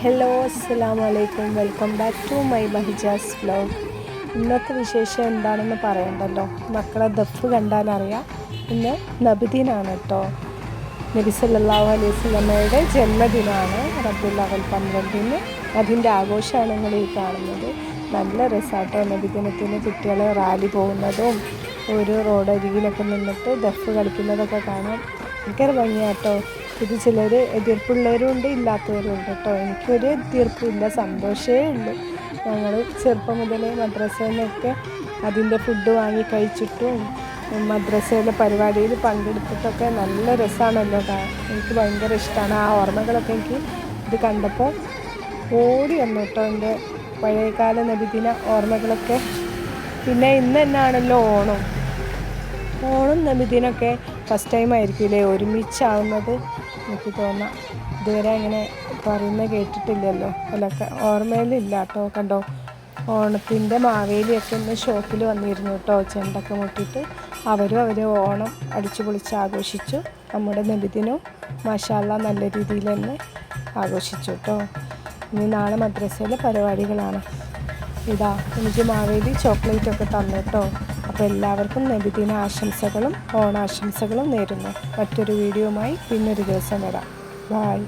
Hello അസ്സലാമു അലൈക്കും, welcome back to my Bahija's vlog. ഇന്നത്തെ വിശേഷം എന്താണെന്ന് പറയണ്ടല്ലോ, മക്കളെ ദഫ് കണ്ടാലറിയാം. ഇന്ന് നബിദിനാണ് കേട്ടോ. നബി സല്ലല്ലാഹു അലൈഹി വസല്ലമയുടെ ജന്മദിനമാണ് റബീഉൽ അവ്വൽ 12. അതിൻ്റെ ആഘോഷമാണ് നിങ്ങൾ ഈ കാണുന്നത്. നല്ല രസമാട്ടോ നബിദിനത്തിന് കുട്ടികൾ റാലി പോകുന്നതും ഒരു റോഡരികിലൊക്കെ നിന്നിട്ട് ദഫ് കളിക്കുന്നതൊക്കെ കാണാൻ ഭയങ്കര ഭംഗിയാട്ടോ. ഇത് ചിലർ എതിർപ്പുള്ളവരും ഉണ്ട്, ഇല്ലാത്തവരും ഉണ്ട് കേട്ടോ. എനിക്കൊരു എതിർപ്പില്ല, സന്തോഷമേ ഉള്ളൂ. ഞങ്ങൾ ചെറുപ്പം മുതലേ മദ്രസയിൽ നിന്നൊക്കെ അതിൻ്റെ ഫുഡ് വാങ്ങി കഴിച്ചിട്ടും മദ്രസയിലെ പരിപാടിയിൽ പങ്കെടുത്തിട്ടൊക്കെ നല്ല രസമാണല്ലോ. എനിക്ക് ഭയങ്കര ഇഷ്ടമാണ്. ആ ഓർമ്മകളൊക്കെ എനിക്ക് ഇത് കണ്ടപ്പോൾ ഓടി വന്നു കേട്ടോ, എൻ്റെ പഴയകാല നബിദിന ഓർമ്മകളൊക്കെ. പിന്നെ ഇന്ന് തന്നെയാണല്ലോ ഓണം നബിദിനൊക്കെ ഫസ്റ്റ് ടൈം ആയിരിക്കില്ലേ ഒരുമിച്ചാവുന്നത് എനിക്ക് തോന്നാം. ഇതുവരെ അങ്ങനെ പറയുന്നത് കേട്ടിട്ടില്ലല്ലോ, അല്ലൊക്കെ ഓർമ്മയിലില്ല കേട്ടോ. കണ്ടോ, ഓണത്തിൻ്റെ മാവേലിയൊക്കെ ഇന്ന് ഷോപ്പിൽ വന്നിരുന്നു കേട്ടോ, ചെണ്ടൊക്കെ മുട്ടിയിട്ട്. അവരും ഓണം അടിച്ചു പൊളിച്ച് ആഘോഷിച്ചു. നമ്മുടെ നബിദിനവും മാഷാ അല്ലാഹ് നല്ല രീതിയിൽ തന്നെ ആഘോഷിച്ചു കേട്ടോ. ഇനി നാളെ മദ്രസയിലെ പരിപാടികളാണ്. ഇതാ എനിക്ക് മാവേലി ചോക്ലേറ്റൊക്കെ തന്നു കേട്ടോ. അപ്പോൾ എല്ലാവർക്കും നബിദിന ആശംസകളും ഓണാശംസകളും നേരുന്നു. മറ്റൊരു വീഡിയോയുമായി പിന്നൊരു ദിവസം വരാം. ബായ്.